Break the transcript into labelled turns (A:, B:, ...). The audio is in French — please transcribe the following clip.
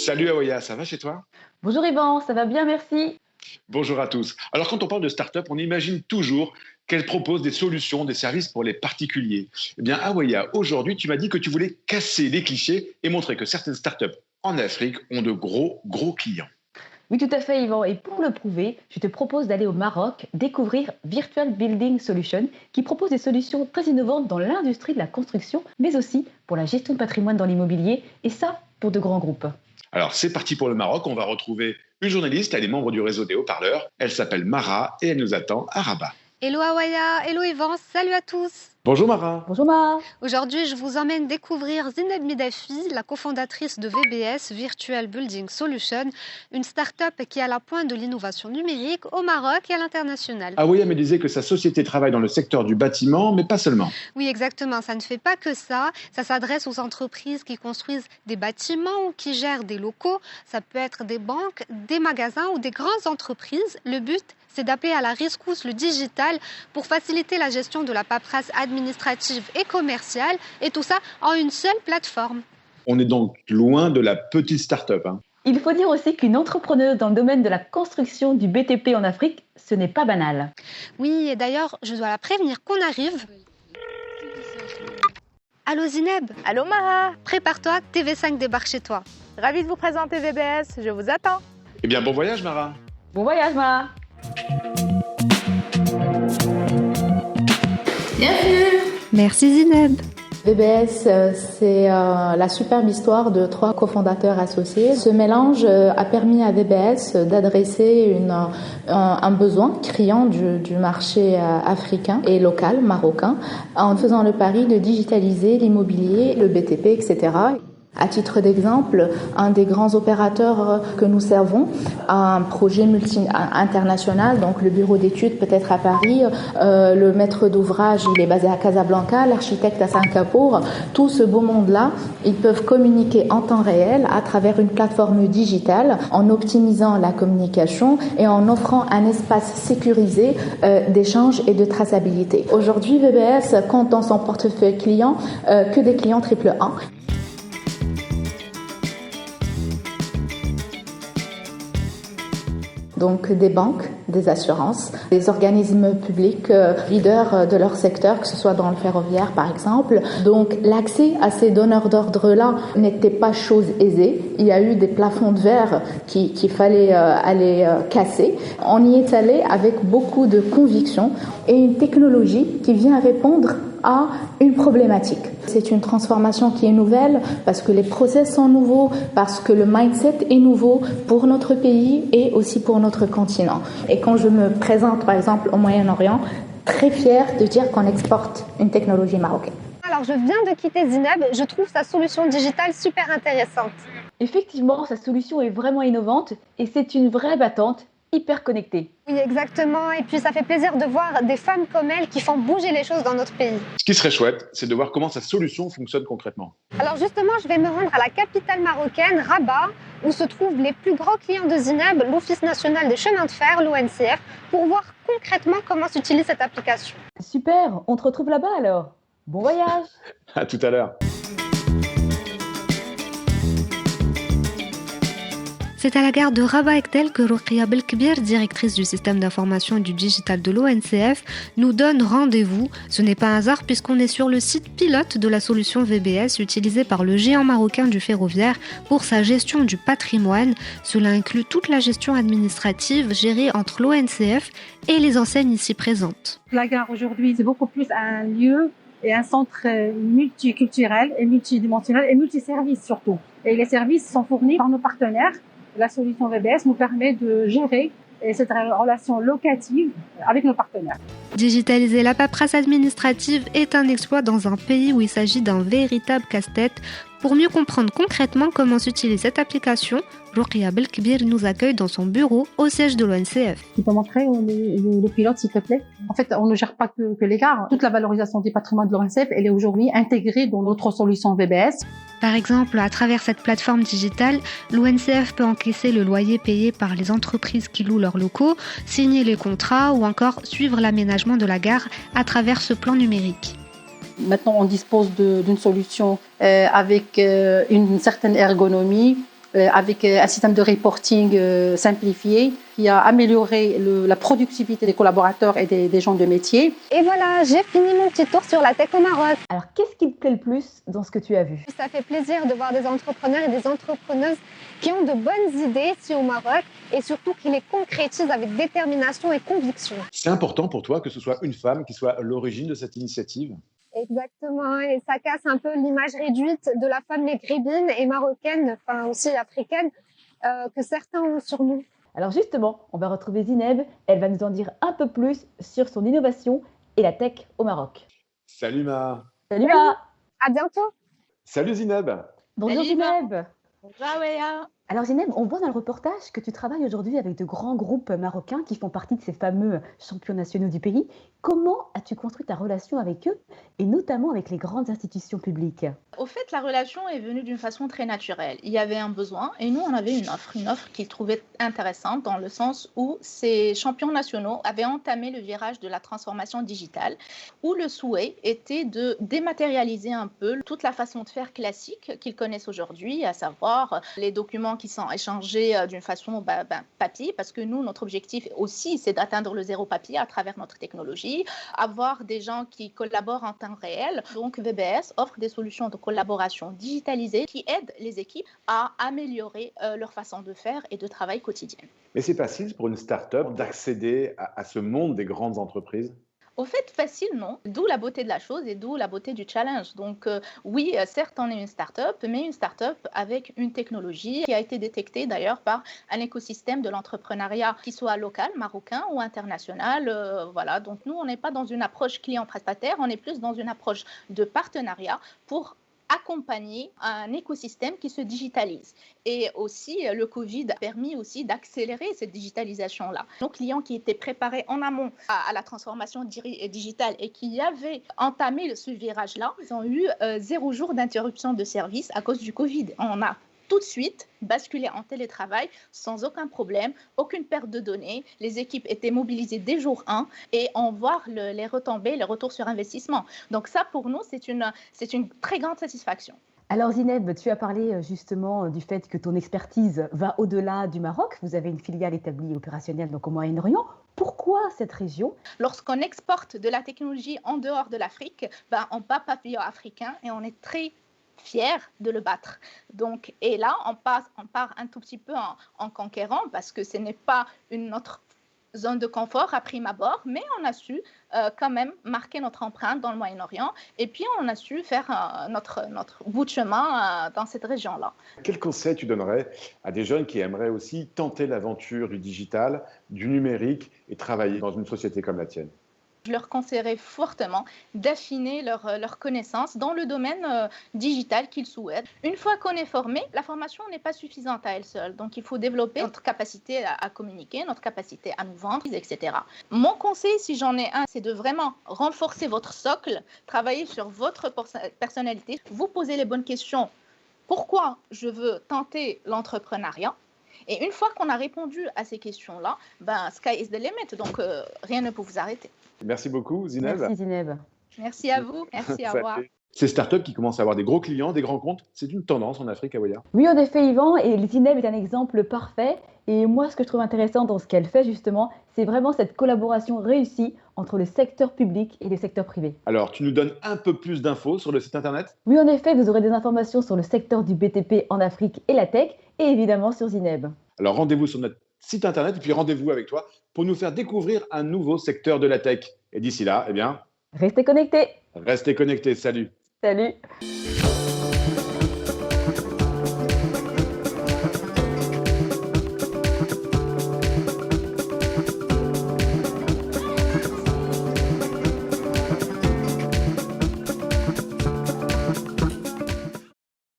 A: Salut Aoya, ça va chez toi?
B: Bonjour Yvan, ça va bien, merci.
A: Bonjour à tous. Alors quand on parle de start-up, on imagine toujours qu'elles proposent des solutions, des services pour les particuliers. Eh bien Aoya, aujourd'hui tu m'as dit que tu voulais casser les clichés et montrer que certaines start-up en Afrique ont de gros clients.
B: Oui, tout à fait Yvan. Et pour le prouver, je te propose d'aller au Maroc découvrir Virtual Building Solutions, qui propose des solutions très innovantes dans l'industrie de la construction, mais aussi pour la gestion de patrimoine dans l'immobilier, et ça pour de grands groupes.
A: Alors c'est parti pour le Maroc, on va retrouver une journaliste, elle est membre du réseau des haut-parleurs, elle s'appelle Mara et elle nous attend à Rabat.
C: Hello Awaya, hello Yvan, salut à tous.
A: Bonjour Mara.
B: Bonjour Ma.
C: Aujourd'hui, je vous emmène découvrir Zineb Midafi, la cofondatrice de VBS, Virtual Building Solutions, une start-up qui est à la pointe de l'innovation numérique au Maroc et à l'international.
A: Aoya me disait que sa société travaille dans le secteur du bâtiment, mais pas seulement.
C: Oui, exactement, ça ne fait pas que ça. Ça s'adresse aux entreprises qui construisent des bâtiments ou qui gèrent des locaux. Ça peut être des banques, des magasins ou des grandes entreprises. Le but, c'est d'appeler à la rescousse le digital pour faciliter la gestion de la paperasse administrative et commerciale, et tout ça en une seule plateforme.
A: On est donc loin de la petite start-up.
B: Il faut dire aussi qu'une entrepreneuse dans le domaine de la construction du BTP en Afrique, ce n'est pas banal.
C: Oui, et d'ailleurs, je dois la prévenir qu'on arrive. Allô Zineb?
D: Allô Mara,
C: Prépare-toi, TV5 débarque chez toi.
D: ravie de vous présenter VBS, je vous attends.
A: Eh bien bon voyage Mara.
B: Bon voyage Ma.
C: Merci Zineb.
E: VBS, c'est la superbe histoire de 3 cofondateurs associés. Ce mélange a permis à VBS d'adresser un besoin criant du marché africain et local marocain en faisant le pari de digitaliser l'immobilier, le BTP, etc. À titre d'exemple, un des grands opérateurs que nous servons a un projet international, donc le bureau d'études peut-être à Paris, le maître d'ouvrage il est basé à Casablanca, l'architecte à Singapour. Tout ce beau monde-là, ils peuvent communiquer en temps réel à travers une plateforme digitale en optimisant la communication et en offrant un espace sécurisé d'échange et de traçabilité. Aujourd'hui, VBS compte dans son portefeuille client que des clients triple 1. Donc des banques, des assurances, des organismes publics leaders de leur secteur, que ce soit dans le ferroviaire par exemple. Donc l'accès à ces donneurs d'ordre-là n'était pas chose aisée. Il y a eu des plafonds de verre qu'il fallait aller casser. On y est allé avec beaucoup de conviction et une technologie qui vient répondre à une problématique. C'est une transformation qui est nouvelle parce que les process sont nouveaux, parce que le mindset est nouveau pour notre pays et aussi pour notre continent. Et quand je me présente par exemple au Moyen-Orient, très fière de dire qu'on exporte une technologie marocaine.
C: Alors, je viens de quitter Zineb, je trouve sa solution digitale super intéressante.
B: Effectivement, sa solution est vraiment innovante et c'est une vraie battante hyper connectée.
C: Oui, exactement. Et puis, ça fait plaisir de voir des femmes comme elle qui font bouger les choses dans notre pays.
A: Ce qui serait chouette, c'est de voir comment sa solution fonctionne concrètement.
C: Alors justement, je vais me rendre à la capitale marocaine, Rabat, où se trouvent les plus grands clients de Zineb, l'Office national des chemins de fer, l'ONCF, pour voir concrètement comment s'utilise cette application.
B: Super, on te retrouve là-bas alors. Bon voyage.
A: À tout à l'heure.
C: C'est à la gare de Rabat-Ektel que Rokhia Belkbir, directrice du système d'information et du digital de l'ONCF, nous donne rendez-vous. Ce n'est pas un hasard puisqu'on est sur le site pilote de la solution VBS utilisée par le géant marocain du ferroviaire pour sa gestion du patrimoine. Cela inclut toute la gestion administrative gérée entre l'ONCF et les enseignes ici présentes.
F: La gare aujourd'hui, c'est beaucoup plus un lieu et un centre multiculturel et multidimensionnel et multiservice surtout. Et les services sont fournis par nos partenaires. La solution VBS nous permet de gérer cette relation locative avec nos partenaires.
C: Digitaliser la paperasse administrative est un exploit dans un pays où il s'agit d'un véritable casse-tête. Pour mieux comprendre concrètement comment s'utilise cette application, Rokhia Belkbir nous accueille dans son bureau au siège de l'ONCF.
F: Tu peux montrer le pilote s'il te plaît? En fait, on ne gère pas que les gares. Toute la valorisation du patrimoine de l'ONCF, elle est aujourd'hui intégrée dans notre solution VBS.
C: Par exemple, à travers cette plateforme digitale, l'ONCF peut encaisser le loyer payé par les entreprises qui louent leurs locaux, signer les contrats ou encore suivre l'aménagement de la gare à travers ce plan numérique.
F: Maintenant, on dispose d'une solution avec une certaine ergonomie, avec un système de reporting simplifié qui a amélioré la productivité des collaborateurs et des gens de métier.
G: Et voilà, j'ai fini mon petit tour sur la tech au Maroc.
B: Alors, qu'est-ce qui te plaît le plus dans ce que tu as vu?
G: Ça fait plaisir de voir des entrepreneurs et des entrepreneuses qui ont de bonnes idées ici au Maroc et surtout qui les concrétisent avec détermination et conviction.
A: C'est important pour toi que ce soit une femme qui soit à l'origine de cette initiative?
G: Exactement, et ça casse un peu l'image réduite de la femme maghrébine et marocaine, enfin aussi africaine, que certains ont sur nous.
B: Alors justement, on va retrouver Zineb. Elle va nous en dire un peu plus sur son innovation et la tech au Maroc.
A: Salut Ma.
B: Salut Ma.
G: À bientôt.
A: Salut Zineb.
B: Bonjour
D: Salut, Ma.
B: Zineb.
D: Bonjour Aweya.
B: Alors Zineb, on voit dans le reportage que tu travailles aujourd'hui avec de grands groupes marocains qui font partie de ces fameux champions nationaux du pays. Comment as-tu construit ta relation avec eux et notamment avec les grandes institutions publiques?
H: Au fait, la relation est venue d'une façon très naturelle. Il y avait un besoin et nous, on avait une offre qu'ils trouvaient intéressante dans le sens où ces champions nationaux avaient entamé le virage de la transformation digitale, où le souhait était de dématérialiser un peu toute la façon de faire classique qu'ils connaissent aujourd'hui, à savoir les documents qui sont échangés d'une façon papier, parce que nous, notre objectif aussi, c'est d'atteindre le zéro papier à travers notre technologie, avoir des gens qui collaborent en temps réel. Donc, VBS offre des solutions de collaboration digitalisée qui aident les équipes à améliorer leur façon de faire et de travail quotidien.
A: Mais c'est facile pour une start-up d'accéder à ce monde des grandes entreprises?
H: Au fait, facile, non. D'où la beauté de la chose et d'où la beauté du challenge. Donc, oui, certes, on est une start-up, mais une start-up avec une technologie qui a été détectée d'ailleurs par un écosystème de l'entrepreneuriat, qui soit local, marocain ou international. Voilà. Donc, nous, on n'est pas dans une approche client-prestataire, on est plus dans une approche de partenariat pour accompagner un écosystème qui se digitalise. Et aussi, le Covid a permis aussi d'accélérer cette digitalisation-là. Nos clients qui étaient préparés en amont à la transformation digitale et qui avaient entamé ce virage-là, ils ont eu 0 jour d'interruption de service à cause du Covid. On a tout de suite basculé en télétravail sans aucun problème, aucune perte de données. Les équipes étaient mobilisées dès jour 1 et on voit les retombées, les retours sur investissement. Donc ça, pour nous, c'est une très grande satisfaction.
B: Alors Zineb, tu as parlé justement du fait que ton expertise va au-delà du Maroc. Vous avez une filiale établie opérationnelle donc au Moyen-Orient. Pourquoi cette région?
H: Lorsqu'on exporte de la technologie en dehors de l'Afrique, on bat pavillon africain et on est très fiers de le battre. Donc, et là, on part un tout petit peu en conquérant parce que ce n'est pas notre zone de confort à prime abord, mais on a su quand même marquer notre empreinte dans le Moyen-Orient et puis on a su faire notre bout de chemin dans cette région-là.
A: Quel conseil tu donnerais à des jeunes qui aimeraient aussi tenter l'aventure du digital, du numérique et travailler dans une société comme la tienne?
H: Je leur conseillerais fortement d'affiner leurs connaissances dans le domaine digital qu'ils souhaitent. Une fois qu'on est formé, la formation n'est pas suffisante à elle seule. Donc, il faut développer notre capacité à communiquer, notre capacité à nous vendre, etc. Mon conseil, si j'en ai un, c'est de vraiment renforcer votre socle, travailler sur votre personnalité, vous poser les bonnes questions. Pourquoi je veux tenter l'entrepreneuriat? Et une fois qu'on a répondu à ces questions-là, sky is the limit, donc rien ne peut vous arrêter.
A: Merci beaucoup, Zineb.
B: Merci Zineb.
H: Merci à vous, merci, au revoir.
A: Ces startups qui commencent à avoir des gros clients, des grands comptes, c'est une tendance en Afrique, Aweya.
B: Oui, en effet, Yvan, et Zineb est un exemple parfait. Et moi, ce que je trouve intéressant dans ce qu'elle fait, justement, c'est vraiment cette collaboration réussie entre le secteur public et le secteur privé.
A: Alors, tu nous donnes un peu plus d'infos sur le site internet?
B: Oui, en effet, vous aurez des informations sur le secteur du BTP en Afrique et la tech, et évidemment sur Zineb.
A: Alors, rendez-vous sur notre site internet et puis rendez-vous avec toi pour nous faire découvrir un nouveau secteur de la tech. Et d'ici là, eh bien,
B: Restez connectés.
A: restez connectés. Salut.
B: Salut.